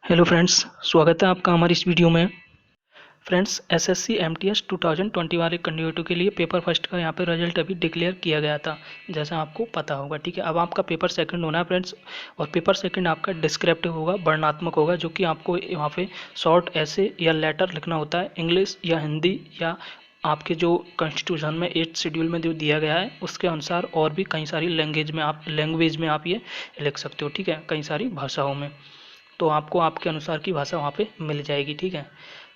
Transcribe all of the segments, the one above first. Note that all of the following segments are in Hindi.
हेलो फ्रेंड्स, स्वागत है आपका हमारी इस वीडियो में। फ्रेंड्स, एसएससी एमटीएस 2020 वाले कैंडिडेटों के लिए पेपर फर्स्ट का यहाँ पे रिजल्ट अभी डिक्लेयर किया गया था, जैसा आपको पता होगा। ठीक है, अब आपका पेपर सेकंड होना है फ्रेंड्स, और पेपर सेकंड आपका डिस्क्रिप्टिव होगा, वर्णनात्मक होगा, जो कि आपको वहाँ पे शॉर्ट ऐसे या लेटर लिखना होता है, इंग्लिश या हिंदी या आपके जो कॉन्स्टिट्यूशन में 8th शेड्यूल में जो दिया गया है उसके अनुसार, और भी कई सारी लैंग्वेज में आप ये लिख सकते हो। ठीक है, कई सारी भाषाओं में, तो आपको आपके अनुसार की भाषा वहाँ पे मिल जाएगी। ठीक है,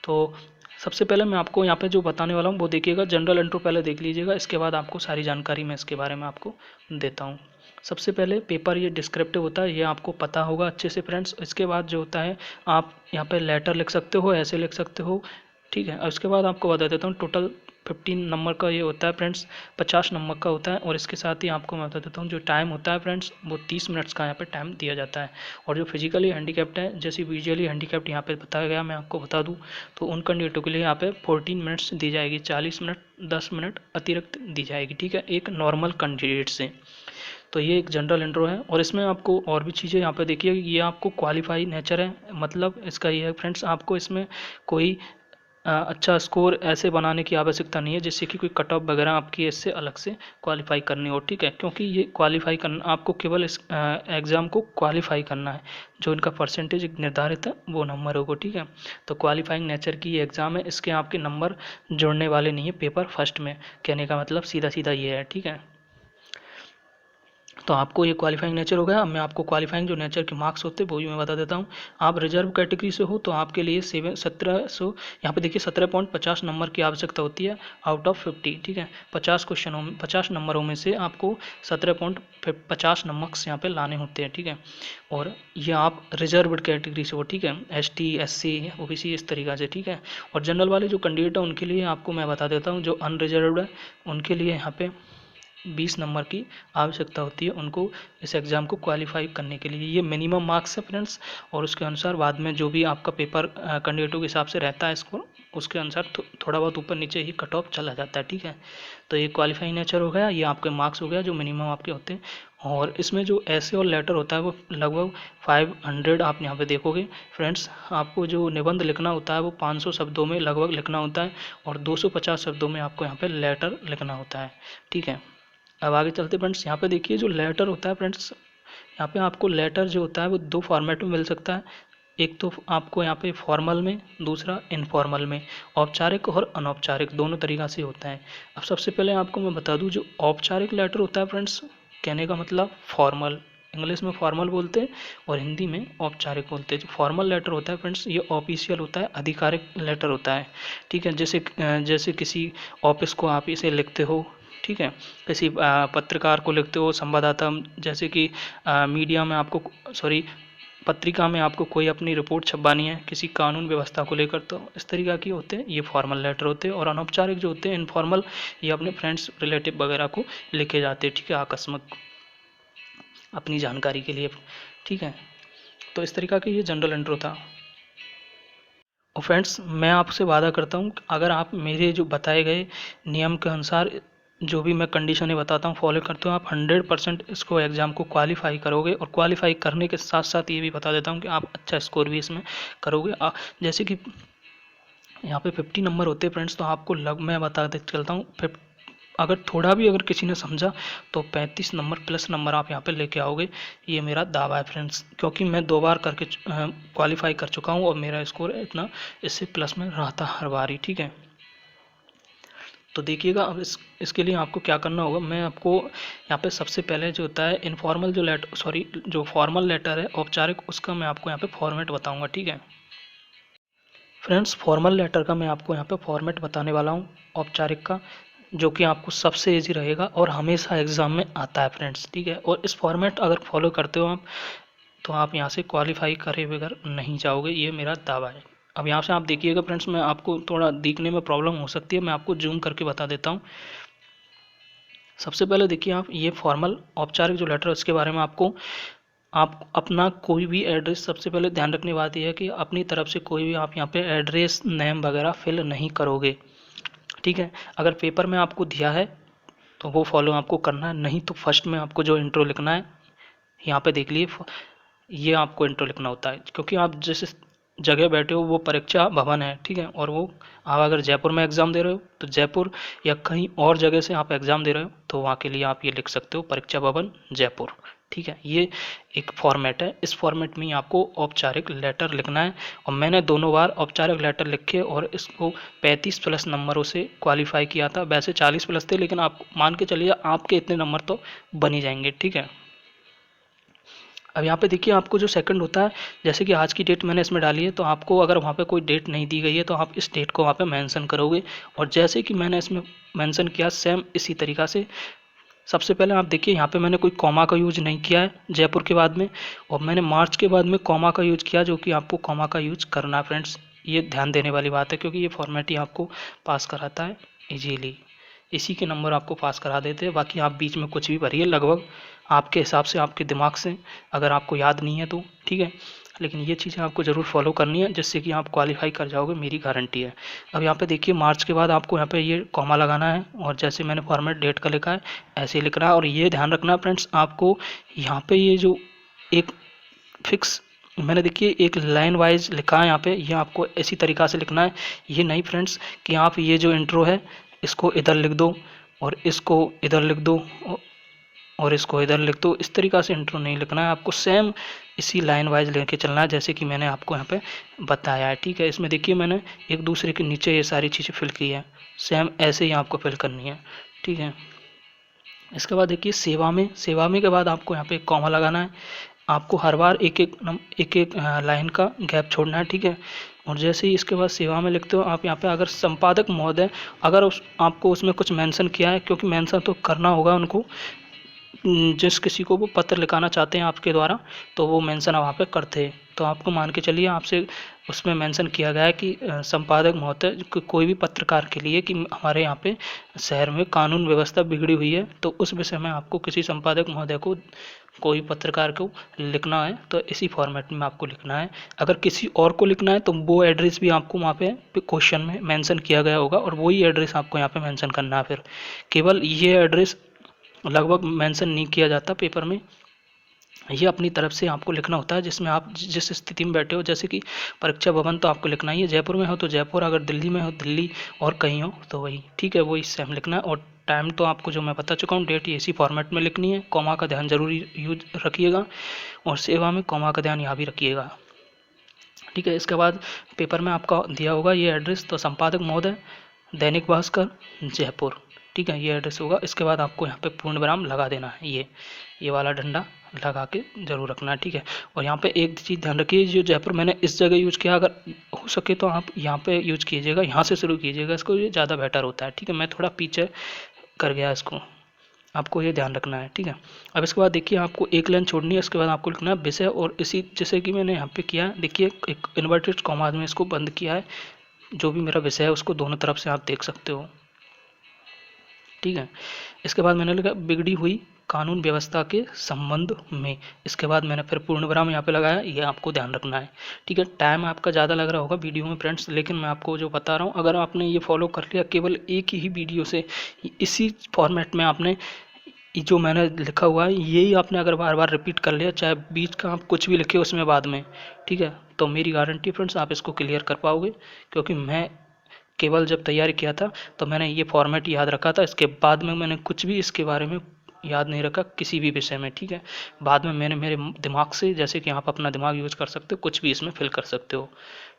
तो सबसे पहले मैं आपको यहाँ पे जो बताने वाला हूँ वो देखिएगा, जनरल इंट्रो पहले देख लीजिएगा, इसके बाद आपको सारी जानकारी मैं इसके बारे में आपको देता हूँ। सबसे पहले पेपर ये डिस्क्रिप्टिव होता है, ये आपको पता होगा अच्छे से फ्रेंड्स। इसके बाद जो होता है, आप यहाँ पे लेटर लिख सकते हो, ऐसे लिख सकते हो। ठीक है, और इसके बाद आपको बता देता हूँ, टोटल 15 नंबर का ये होता है फ्रेंड्स, 50 नंबर का होता है। और इसके साथ ही आपको मैं बता देता हूँ, जो टाइम होता है फ्रेंड्स वो 30 मिनट्स का यहाँ पे टाइम दिया जाता है। और जो फिजिकली हैंडीकैप्ड है, जैसे विजुअली हैंडीकैप्ड यहाँ पे बताया गया, मैं आपको बता दूँ तो उन कैंडिडेटों के लिए यहाँ पे 14 मिनट्स दी जाएगी, 40 मिनट 10 मिनट अतिरिक्त दी जाएगी। ठीक है, एक नॉर्मल कैंडिडेट से। तो ये एक जनरल इंट्रो है, और इसमें आपको और भी चीज़ें यहाँ पे देखिए, ये आपको क्वालिफाई नेचर है, मतलब इसका ये है फ्रेंड्स, आपको इसमें कोई अच्छा स्कोर ऐसे बनाने की आवश्यकता नहीं है जिससे कि कोई कट ऑफ वगैरह आपकी इससे अलग से क्वालिफाई करनी हो। ठीक है, क्योंकि ये क्वालिफाई करना आपको केवल इस एग्ज़ाम को क्वालिफाई करना है, जो इनका परसेंटेज निर्धारित है वो नंबर होगा। ठीक है, तो क्वालिफाइंग नेचर की ये एग्ज़ाम है, इसके आपके नंबर जुड़ने वाले नहीं है पेपर फर्स्ट में, कहने का मतलब सीधा सीधा ये है। ठीक है, तो आपको ये क्वालिफाइंग नेचर हो गया। अब मैं आपको क्वालिफाइंग जो नेचर के मार्क्स होते हैं वो भी मैं बता देता हूँ। आप रिजर्व कैटेगरी से हो तो आपके लिए 1700, यहाँ पे देखिए 17.50 नंबर की आवश्यकता होती है आउट ऑफ 50। ठीक है, 50 क्वेश्चनों में 50 नंबरों में से आपको 17.50 नंबर यहाँ पे लाने होते हैं। ठीक है, और ये आप रिजर्व कैटेगरी से हो। ठीक है, ST SC OBC इस तरीक़ा से। ठीक है, और जनरल वाले जो कैंडिडेट है उनके लिए आपको मैं बता देता हूँ, जो अनरिजर्व है उनके लिए यहाँ पे 20 नंबर की आवश्यकता होती है उनको इस एग्ज़ाम को क्वालिफाई करने के लिए। ये मिनिमम मार्क्स है फ्रेंड्स, और उसके अनुसार बाद में जो भी आपका पेपर कैंडिडेटों के हिसाब से रहता है स्कोर, उसके अनुसार थोड़ा बहुत ऊपर नीचे ही कट ऑफ चला जाता है। ठीक है, तो ये क्वालिफाइंग नेचर हो गया, ये आपके मार्क्स हो गया जो मिनिमम आपके होते हैं। और इसमें जो ऐसे और लेटर होता है वो लगभग 500 आप यहाँ पे देखोगे फ्रेंड्स। आपको जो निबंध लिखना होता है वो 500 शब्दों में लगभग लिखना होता है, और 250 शब्दों में आपको यहाँ पे लेटर लिखना होता है। ठीक है, अब आगे चलते फ्रेंड्स, यहाँ पे देखिए जो लेटर होता है फ्रेंड्स, यहाँ पे आपको लेटर जो होता है वो दो फॉर्मेट में मिल सकता है। एक तो आपको यहाँ पे फॉर्मल में, दूसरा इनफॉर्मल में। औपचारिक और अनौपचारिक दोनों तरीक़ा से होता है। अब सबसे पहले आपको मैं बता दूँ, जो औपचारिक लेटर होता है फ्रेंड्स, कहने का मतलब फॉर्मल, इंग्लिश में फॉर्मल बोलते हैं और हिंदी में औपचारिक बोलते हैं। जो फॉर्मल लेटर होता है फ्रेंड्स, ये ऑफिशियल होता है, आधिकारिक लेटर होता है। ठीक है, जैसे किसी ऑफिस को आप इसे लिखते हो। ठीक है, किसी पत्रकार को लिखते हो, संवाददाता, जैसे कि मीडिया में आपको, सॉरी, पत्रिका में आपको कोई अपनी रिपोर्ट छपवानी है किसी कानून व्यवस्था को लेकर, तो इस तरीक़ा के होते हैं, ये फॉर्मल लेटर होते हैं। और अनौपचारिक जो होते हैं, इनफॉर्मल, ये अपने फ्रेंड्स रिलेटिव वगैरह को लिखे जाते हैं। ठीक है, आकस्मिक अपनी जानकारी के लिए। ठीक है, तो इस तरीक़ा की ये जनरल इंट्रो था। और फ्रेंड्स, मैं आपसे वादा करता हूँ, अगर आप मेरे जो बताए गए नियम के अनुसार जो भी मैं कंडीशनें बताता हूँ फॉलो करते हो, आप 100% इसको एग्ज़ाम को क्वालिफाई करोगे। और क्वालिफाई करने के साथ साथ ये भी बता देता हूँ कि आप अच्छा स्कोर भी इसमें करोगे। जैसे कि यहाँ पे 50 नंबर होते हैं फ्रेंड्स, तो आपको मैं बता दे चलता हूँ, अगर थोड़ा भी अगर किसी ने समझा तो 35 नंबर प्लस नंबर आप यहाँ पे लेके आओगे, ये मेरा दावा है फ्रेंड्स, क्योंकि मैं 2 बार करके क्वालिफाई कर चुका हूँ और मेरा स्कोर इतना इससे प्लस में रहा था हर बार ही। ठीक है, तो देखिएगा, अब इसके लिए आपको क्या करना होगा, मैं आपको यहाँ पे सबसे पहले जो होता है इनफॉर्मल जो लेटर, सॉरी, जो फॉर्मल लेटर है औपचारिक, उसका मैं आपको यहाँ पे फॉर्मेट बताऊँगा। ठीक है फ्रेंड्स, फॉर्मल लेटर का मैं आपको यहाँ पे फॉर्मेट बताने वाला हूँ, औपचारिक का, जो कि आपको सबसे इजी रहेगा और हमेशा एग्ज़ाम में आता है फ्रेंड्स। ठीक है, और इस फॉर्मेट अगर फॉलो करते हो आप, तो आप यहाँ से क्वालिफाई करे बगैर नहीं जाओगे, ये मेरा दावा है। अब यहाँ से आप देखिएगा फ्रेंड्स, मैं आपको थोड़ा दिखने में प्रॉब्लम हो सकती है, मैं आपको जूम करके बता देता हूँ। सबसे पहले देखिए, आप ये फॉर्मल औपचारिक जो लेटर है उसके बारे में आपको, आप अपना कोई भी एड्रेस, सबसे पहले ध्यान रखने बात यह है कि अपनी तरफ से कोई भी आप यहाँ पे एड्रेस नेम वगैरह फिल नहीं करोगे। ठीक है, अगर पेपर में आपको दिया है तो वो फॉलो आपको करना है, नहीं तो फर्स्ट में आपको जो इंट्रो लिखना है, यहाँ पे देख लिए ये आपको इंट्रो लिखना होता है, क्योंकि आप जिस जगह बैठे हो वो परीक्षा भवन है, ठीक है, और वो आप अगर जयपुर में एग्ज़ाम दे रहे हो तो जयपुर, या कहीं और जगह से आप एग्ज़ाम दे रहे हो तो वहाँ के लिए आप ये लिख सकते हो परीक्षा भवन जयपुर, ठीक है। ये एक फॉर्मेट है, इस फॉर्मेट में ही आपको औपचारिक लेटर लिखना है। और मैंने दोनों बार औपचारिक लेटर लिखे और इसको 35+ नंबरों से क्वालिफाई किया था। वैसे 40+ थे, लेकिन आप मान के चलिए आपके इतने नंबर तो बन ही जाएंगे, ठीक है। अब यहाँ पे देखिए आपको जो सेकंड होता है, जैसे कि आज की डेट मैंने इसमें डाली है, तो आपको अगर वहाँ पे कोई डेट नहीं दी गई है तो आप इस डेट को वहाँ पे मेंशन करोगे। और जैसे कि मैंने इसमें मेंशन किया सेम इसी तरीक़ा से सबसे पहले आप देखिए यहाँ पे मैंने कोई कॉमा का यूज नहीं किया है जयपुर के बाद में, और मैंने मार्च के बाद में कॉमा का यूज किया, जो कि आपको कॉमा का यूज करना है फ्रेंड्स। ये ध्यान देने वाली बात है, क्योंकि ये फॉर्मेट ही आपको पास कराता है इजीली, इसी के नंबर आपको पास करा देते हैं। बाकी आप बीच में कुछ भी भरिए, लगभग आपके हिसाब से, आपके दिमाग से, अगर आपको याद नहीं है तो ठीक है, लेकिन ये चीज़ें आपको ज़रूर फॉलो करनी है, जिससे कि आप क्वालिफाई कर जाओगे, मेरी गारंटी है। अब यहाँ पे देखिए मार्च के बाद आपको यहाँ पे ये कॉमा लगाना है, और जैसे मैंने फॉर्मेट डेट का लिखा है ऐसे ही लिखना है। और ये ध्यान रखना फ्रेंड्स, आपको यहाँ पे ये जो एक फिक्स मैंने देखिए एक लाइन वाइज लिखा है यहाँ पे, ये आपको इसी तरीक़ा से लिखना है। ये नहीं फ्रेंड्स कि आप ये जो इंट्रो है इसको इधर लिख दो और इसको इधर लिख दो और इसको इधर लिख दो, इस तरीक़ा से इंट्रो नहीं लिखना है। आपको सेम इसी लाइन वाइज लेके चलना है, जैसे कि मैंने आपको यहाँ पे बताया है, ठीक है। इसमें देखिए मैंने एक दूसरे के नीचे ये सारी चीज़ें फिल की है, सेम ऐसे ही आपको फिल करनी है, ठीक है। इसके बाद देखिए सेवा में के बाद आपको यहाँ पे एक कॉमा लगाना है। आपको हर बार एक एक लाइन का गैप छोड़ना है, ठीक है। और जैसे ही इसके बाद सेवा में लिखते हो आप यहाँ पे, अगर संपादक महोदय, अगर आपको उसमें कुछ मेंशन किया है, क्योंकि मेंशन तो करना होगा उनको, जिस किसी को वो पत्र लिखाना चाहते हैं आपके द्वारा, तो वो मेंशन वहाँ पे करते हैं। तो आपको मान के चलिए आपसे उसमें मेंशन किया गया है कि संपादक महोदय कोई भी पत्रकार के लिए कि हमारे यहाँ पे शहर में कानून व्यवस्था बिगड़ी हुई है, तो उस विषय में आपको किसी संपादक महोदय को, कोई पत्रकार को लिखना है, तो इसी फॉर्मेट में आपको लिखना है। अगर किसी और को लिखना है तो वो एड्रेस भी आपको वहाँ पे क्वेश्चन में मेंशन किया गया होगा, और वही एड्रेस आपको यहाँ पे मेंशन करना है। फिर केवल ये एड्रेस लगभग मेंशन नहीं किया जाता पेपर में, ये अपनी तरफ से आपको लिखना होता है, जिसमें आप जिस स्थिति में बैठे हो। जैसे कि परीक्षा भवन तो आपको लिखना ही है, जयपुर में हो तो जयपुर, अगर दिल्ली में हो दिल्ली, और कहीं हो तो वही, ठीक है, वो इससे हम लिखना है। और टाइम तो आपको जो मैं बता चुका हूँ, डेट इसी फॉर्मेट में लिखनी है। कॉमा का ध्यान जरूरी यूज रखिएगा, और सेवा में कॉमा का ध्यान यहाँ भी रखिएगा, ठीक है। इसके बाद पेपर में आपका दिया होगा ये एड्रेस, तो संपादक महोदय दैनिक भास्कर जयपुर, ठीक है, ये एड्रेस होगा। इसके बाद आपको यहाँ पे पूर्ण विराम लगा देना है, ये वाला डंडा लगा के जरूर रखना है, ठीक है। और यहाँ पे एक चीज़ ध्यान रखिए, जो जयपुर मैंने इस जगह यूज किया, अगर हो सके तो आप यहाँ पे यूज कीजिएगा, यहाँ से शुरू कीजिएगा इसको, ये ज़्यादा बेटर होता है, ठीक है। मैं थोड़ा पीछे कर गया इसको, आपको ये ध्यान रखना है, ठीक है। अब इसके बाद देखिए आपको एक लाइन छोड़नी है, इसके बाद आपको लिखना है विषय, और इसी जैसे कि मैंने यहाँ पे किया है, देखिए एक इन्वर्टेड कॉमा में इसको बंद किया है, जो भी मेरा विषय है उसको दोनों तरफ से आप देख सकते हो, ठीक है। इसके बाद मैंने लिखा बिगड़ी हुई कानून व्यवस्था के संबंध में, इसके बाद मैंने फिर पूर्ण विराम यहाँ पे लगाया, ये आपको ध्यान रखना है, ठीक है। टाइम आपका ज़्यादा लग रहा होगा वीडियो में फ्रेंड्स, लेकिन मैं आपको जो बता रहा हूँ, अगर आपने ये फॉलो कर लिया केवल एक ही वीडियो से, इसी फॉर्मेट में आपने जो मैंने लिखा हुआ है यही आपने अगर बार बार रिपीट कर लिया, चाहे बीच का आप कुछ भी लिखे उसमें बाद में, ठीक है, तो मेरी गारंटी फ्रेंड्स आप इसको क्लियर कर पाओगे। क्योंकि मैं केवल जब तैयारी किया था तो मैंने ये फॉर्मेट याद रखा था, इसके बाद में मैंने कुछ भी इसके बारे में याद नहीं रखा किसी भी विषय में, ठीक है। बाद में मैंने मेरे दिमाग से, जैसे कि आप अपना दिमाग यूज कर सकते हो, कुछ भी इसमें फिल कर सकते हो,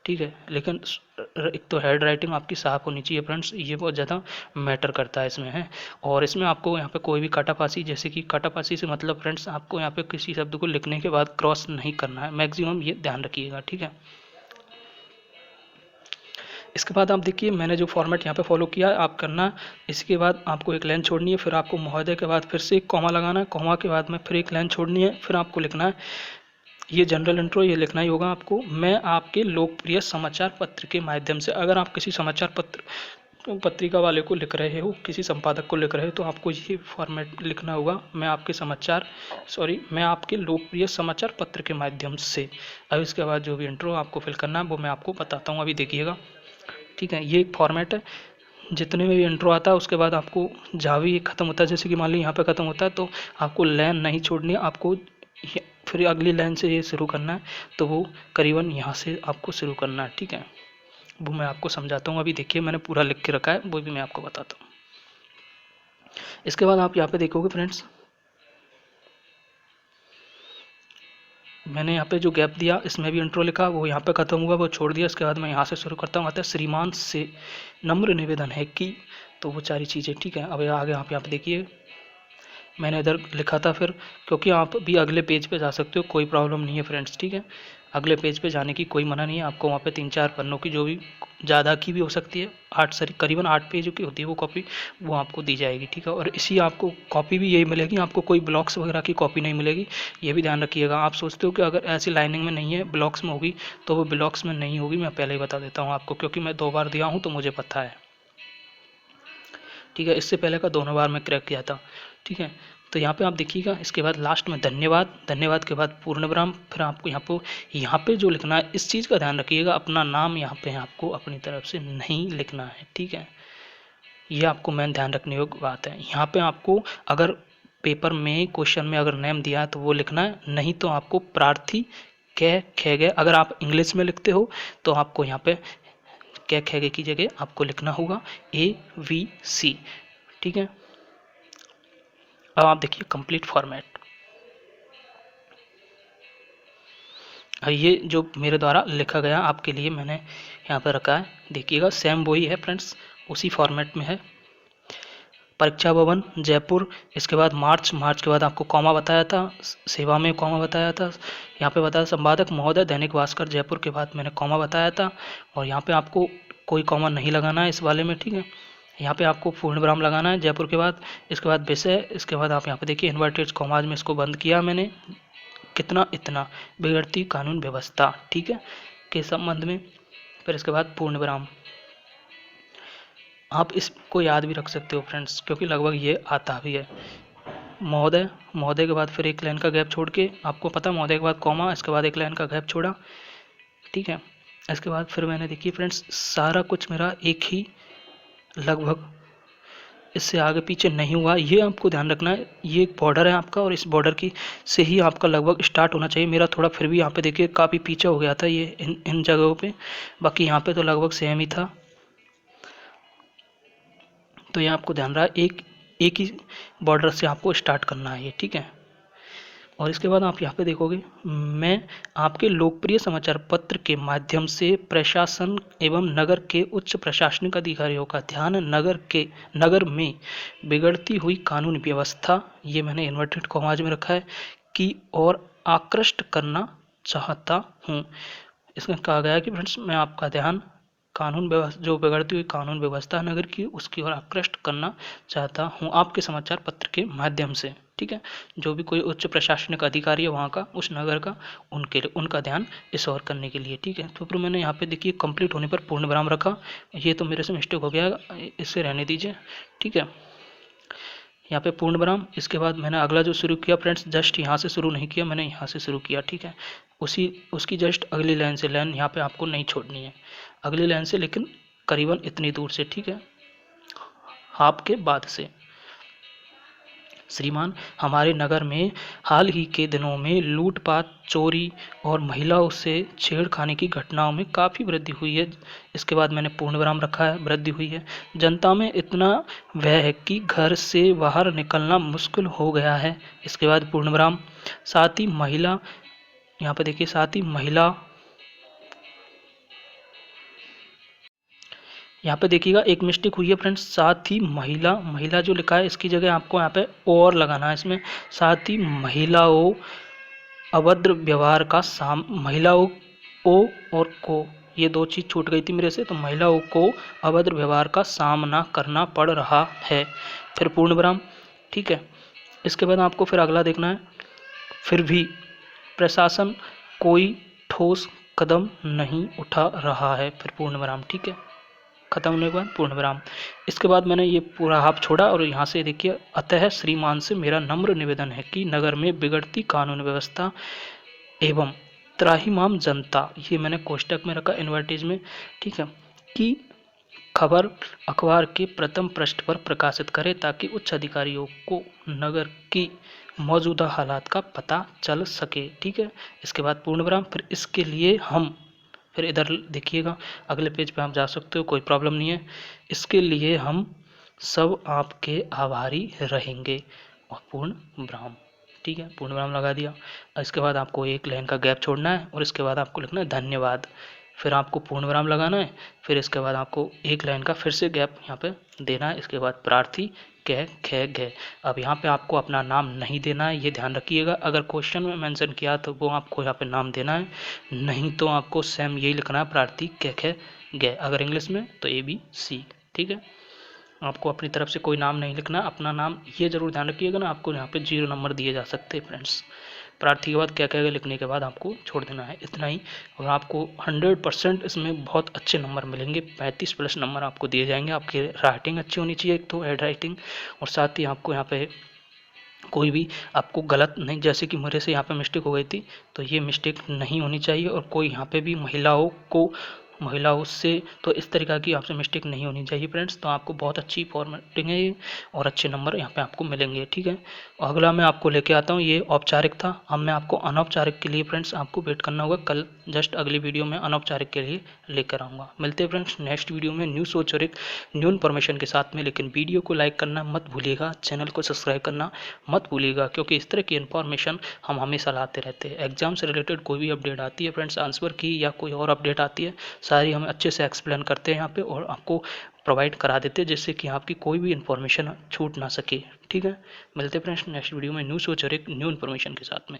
ठीक है। लेकिन एक तो हेड राइटिंग आपकी साफ होनी चाहिए फ्रेंड्स, ये बहुत ज़्यादा मैटर करता है इसमें है। और इसमें आपको यहाँ पे कोई भी काटापासी, जैसे कि काटापासी से मतलब फ्रेंड्स आपको यहाँ पे किसी शब्द को लिखने के बाद क्रॉस नहीं करना है, मैक्सिमम ये ध्यान रखिएगा, ठीक है। इसके बाद आप देखिए मैंने जो फॉर्मेट यहाँ पे फॉलो किया आप करना, इसके बाद आपको एक लाइन छोड़नी है, फिर आपको महोदय के बाद फिर से एक कॉमा लगाना है, कॉमा के बाद में फिर एक लाइन छोड़नी है, फिर आपको लिखना है ये जनरल इंट्रो, ये लिखना ही होगा आपको। मैं आपके लोकप्रिय समाचार पत्र के माध्यम से, अगर आप किसी समाचार पत्रिका वाले को लिख रहे हो, किसी संपादक को लिख रहे हो, तो आपको ये फॉर्मेट लिखना होगा, मैं आपके लोकप्रिय समाचार पत्र के माध्यम से। अब इसके बाद जो भी इंट्रो आपको फिल करना है वो मैं आपको बताता हूँ, अभी देखिएगा, ठीक है। ये एक फॉर्मेट है, जितने में भी इंट्रो आता है उसके बाद आपको जहाँ भी खत्म होता है, जैसे कि मान लीजिए यहाँ पे खत्म होता है, तो आपको लाइन नहीं छोड़नी है, आपको फिर अगली लाइन से ये शुरू करना है, तो वो करीबन यहाँ से आपको शुरू करना है, ठीक है। वो मैं आपको समझाता हूँ। अभी देखिए मैंने पूरा लिख के रखा है, वो भी मैं आपको बताता हूँ। इसके बाद आप यहाँ पे देखोगे फ्रेंड्स, मैंने यहाँ पे जो गैप दिया इसमें भी इंट्रो लिखा, वो यहाँ पे खत्म हुआ, वो छोड़ दिया। इसके बाद मैं यहाँ से शुरू करता हूँ, आता है श्रीमान से नम्र निवेदन है कि, तो वो सारी चीज़ें, ठीक है। अब आगे आप यहाँ पे देखिए मैंने इधर लिखा था फिर, क्योंकि आप भी अगले पेज पे जा सकते हो, कोई प्रॉब्लम नहीं है फ्रेंड्स, ठीक है। अगले पेज पे जाने की कोई मना नहीं है आपको। वहाँ पे 3-4 पन्नों की, जो भी ज़्यादा की भी हो सकती है, 8 सॉरी करीबन 8 पेज की होती है वो कॉपी, वो आपको दी जाएगी, ठीक है। और इसी आपको कॉपी भी यही मिलेगी, आपको कोई ब्लॉक्स वगैरह की कॉपी नहीं मिलेगी, ये भी ध्यान रखिएगा। आप सोचते हो कि अगर ऐसी लाइनिंग में नहीं है, ब्लॉक्स में होगी, तो वो ब्लॉक्स में नहीं होगी, मैं पहले ही बता देता हूँ आपको, क्योंकि मैं 2 बार दिया हूँ तो मुझे पता है, ठीक है। इससे पहले का दोनों बार मैं क्रैक किया था, ठीक है। तो यहाँ पे आप देखिएगा, इसके बाद लास्ट में धन्यवाद, धन्यवाद के बाद पूर्ण विराम, फिर आपको यहाँ पे जो लिखना है, इस चीज़ का ध्यान रखिएगा, अपना नाम यहाँ पे आपको अपनी तरफ से नहीं लिखना है, ठीक है। ये आपको मेन ध्यान रखने योग्य बात है। यहाँ पे आपको अगर पेपर में क्वेश्चन में अगर नेम दिया है तो वो लिखना है, नहीं तो आपको प्रार्थी कै खे गए, अगर आप इंग्लिश में लिखते हो तो आपको यहाँ पे कै खे गए की जगह आपको लिखना होगा ABC, ठीक है। अब आप देखिए कंप्लीट फॉर्मेट, ये जो मेरे द्वारा लिखा गया आपके लिए मैंने यहाँ पर रखा है, देखिएगा सेम वही है फ्रेंड्स, उसी फॉर्मेट में है। परीक्षा भवन जयपुर, इसके बाद मार्च के बाद आपको कॉमा बताया था, सेवा में कॉमा बताया था, यहाँ पे बताया संपादक महोदय दैनिक भास्कर जयपुर के बाद मैंने कॉमा बताया था, और यहाँ पे आपको कोई कॉमा नहीं लगाना है इस वाले में, ठीक है। यहाँ पे आपको पूर्ण विराम लगाना है जयपुर के बाद, इसके बाद विषय, इसके बाद आप यहाँ पे देखिए इन्वर्टेड कॉमाज में इसको बंद किया मैंने, कितना इतना बिगड़ती कानून व्यवस्था, ठीक है, के संबंध में। फिर इसके बाद पूर्ण विराम, आप इसको याद भी रख सकते हो फ्रेंड्स, क्योंकि लगभग ये आता भी है। महोदय, महोदय के बाद फिर एक लाइन का गैप छोड़ के, आपको पता है महोदय के बाद कॉमा, इसके बाद एक लाइन का गैप छोड़ा, ठीक है। इसके बाद फिर मैंने देखिए फ्रेंड्स, सारा कुछ मेरा एक ही लगभग, इससे आगे पीछे नहीं हुआ, ये आपको ध्यान रखना है। ये एक बॉर्डर है आपका, और इस बॉर्डर की से ही आपका लगभग स्टार्ट होना चाहिए। मेरा थोड़ा फिर भी यहाँ पे देखिए काफ़ी पीछे हो गया था ये इन जगहों पे, बाकी यहाँ पे तो लगभग सेम ही था। तो ये आपको ध्यान रहा, एक ही बॉर्डर से आपको स्टार्ट करना है ये, ठीक है। और इसके बाद आप यहाँ पे देखोगे, मैं आपके लोकप्रिय समाचार पत्र के माध्यम से प्रशासन एवं नगर के उच्च प्रशासनिक अधिकारियों का ध्यान नगर में बिगड़ती हुई कानून व्यवस्था, ये मैंने इन्वर्टेड कॉमाज में रखा है, की और आकृष्ट करना चाहता हूँ। इसमें कहा गया है कि फ्रेंड्स मैं आपका ध्यान कानून व्यवस्था, जो बिगड़ती हुई कानून व्यवस्था नगर की, उसकी ओर आकृष्ट करना चाहता हूँ आपके समाचार पत्र के माध्यम से, ठीक है। जो भी कोई उच्च प्रशासनिक अधिकारी है वहाँ का, उस नगर का, उनका ध्यान इस ओर करने के लिए, ठीक है। तो फिर मैंने यहाँ पे देखिए कंप्लीट होने पर पूर्ण विराम रखा, ये तो मेरे से मिस्टेक हो गया, इससे रहने दीजिए, ठीक है। यहाँ पे पूर्ण विराम, इसके बाद मैंने अगला जो शुरू किया फ्रेंड्स, जस्ट यहाँ से शुरू नहीं किया मैंने, यहाँ से शुरू किया, ठीक है। उसकी जस्ट अगली लाइन से, लाइन यहाँ पे आपको नहीं छोड़नी है, अगली लाइन से, लेकिन करीबन इतनी दूर से, ठीक है, हाफ के बाद से। श्रीमान, हमारे नगर में हाल ही के दिनों में लूटपाट, चोरी और महिलाओं से छेड़खानी की घटनाओं में काफ़ी वृद्धि हुई है। इसके बाद मैंने पूर्ण विराम रखा है, वृद्धि हुई है। जनता में इतना भय है कि घर से बाहर निकलना मुश्किल हो गया है। इसके बाद पूर्ण विराम, साथ ही महिला, यहाँ पे देखिए साथ ही महिला, यहाँ पे देखिएगा एक मिस्टेक हुई है फ्रेंड्स, साथ ही महिला, महिला जो लिखा है इसकी जगह आपको यहाँ पे और लगाना है इसमें, साथ ही महिलाओं अभद्र व्यवहार का महिलाओं ओ और को, ये 2 चीज़ छूट गई थी मेरे से, तो महिलाओं को अभद्र व्यवहार का सामना करना पड़ रहा है। फिर पूर्ण विराम, ठीक है। इसके बाद आपको फिर अगला देखना है, फिर भी प्रशासन कोई ठोस कदम नहीं उठा रहा है, फिर पूर्ण विराम, ठीक है, खत्म होने के बाद पूर्ण विराम। इसके बाद मैंने ये पूरा हाफ छोड़ा, और यहाँ से देखिए, अतः श्रीमान से मेरा नम्र निवेदन है कि नगर में बिगड़ती कानून व्यवस्था एवं त्राहिमाम जनता, ये मैंने कोष्टक में रखा इन्वर्टेज में, ठीक है, कि खबर अखबार के प्रथम पृष्ठ पर प्रकाशित करें ताकि उच्च अधिकारियों को नगर की मौजूदा हालात का पता चल सके। ठीक है, इसके बाद पूर्ण विराम। फिर इसके लिए हम, फिर इधर देखिएगा अगले पेज पे आप जा सकते हो, कोई प्रॉब्लम नहीं है। इसके लिए हम सब आपके आभारी रहेंगे और पूर्ण विराम। ठीक है, पूर्ण विराम लगा दिया। इसके बाद आपको एक लाइन का गैप छोड़ना है और इसके बाद आपको लिखना है धन्यवाद। फिर आपको पूर्ण विराम लगाना है। फिर इसके बाद आपको एक लाइन का फिर से गैप यहाँ पे देना है। इसके बाद प्रार्थी कै खे घे। अब यहाँ पे आपको अपना नाम नहीं देना है, ये ध्यान रखिएगा। अगर क्वेश्चन में मेंशन किया तो वो आपको यहाँ पे नाम देना है, नहीं तो आपको सेम यही लिखना है प्रार्थी कै खे घे। अगर इंग्लिश में तो ABC। ठीक है, आपको अपनी तरफ से कोई नाम नहीं लिखना, अपना नाम ये जरूर ध्यान रखिएगा ना, आपको यहाँ पे 0 नंबर दिए जा सकते हैं फ्रेंड्स। प्रार्थी के बाद क्या क्या लिखने के बाद आपको छोड़ देना है, इतना ही। और आपको 100% इसमें बहुत अच्छे नंबर मिलेंगे, 35+ नंबर आपको दिए जाएंगे। आपकी राइटिंग अच्छी होनी चाहिए एक तो, हेड राइटिंग, और साथ ही आपको यहाँ पे कोई भी आपको गलत नहीं, जैसे कि मेरे से यहाँ पे मिस्टेक हो गई थी, तो ये मिस्टेक नहीं होनी चाहिए। और कोई यहाँ पे भी महिलाओं से तो इस तरीक़ा की आपसे मिस्टेक नहीं होनी चाहिए फ्रेंड्स। तो आपको बहुत अच्छी फॉर्मेटिंग है ये और अच्छे नंबर यहाँ पे आपको मिलेंगे। ठीक है, अगला मैं आपको लेके आता हूँ, ये औपचारिक था। अब मैं आपको अनौपचारिक के लिए फ्रेंड्स आपको वेट करना होगा, कल जस्ट अगली वीडियो में अनौपचारिक के लिए लेकर आऊँगा। मिलते हैं फ्रेंड्स नेक्स्ट वीडियो में न्यू सोच और एक न्यू इन्फॉर्मेशन के साथ में। लेकिन वीडियो को लाइक करना मत भूलिएगा, चैनल को सब्सक्राइब करना मत भूलिएगा, क्योंकि इस तरह की इन्फॉर्मेशन हम हमेशा लाते रहते हैं। एग्जाम से रिलेटेड कोई भी अपडेट आती है फ्रेंड्स, आंसर की या कोई और अपडेट आती है, सारी हम अच्छे से एक्सप्लेन करते हैं यहाँ पे और आपको प्रोवाइड करा देते हैं, जिससे कि आपकी कोई भी इन्फॉर्मेशन छूट ना सके। ठीक है, मिलते हैं फ्रेंड्स नेक्स्ट वीडियो में न्यू सोच और एक न्यू इन्फॉर्मेशन के साथ में।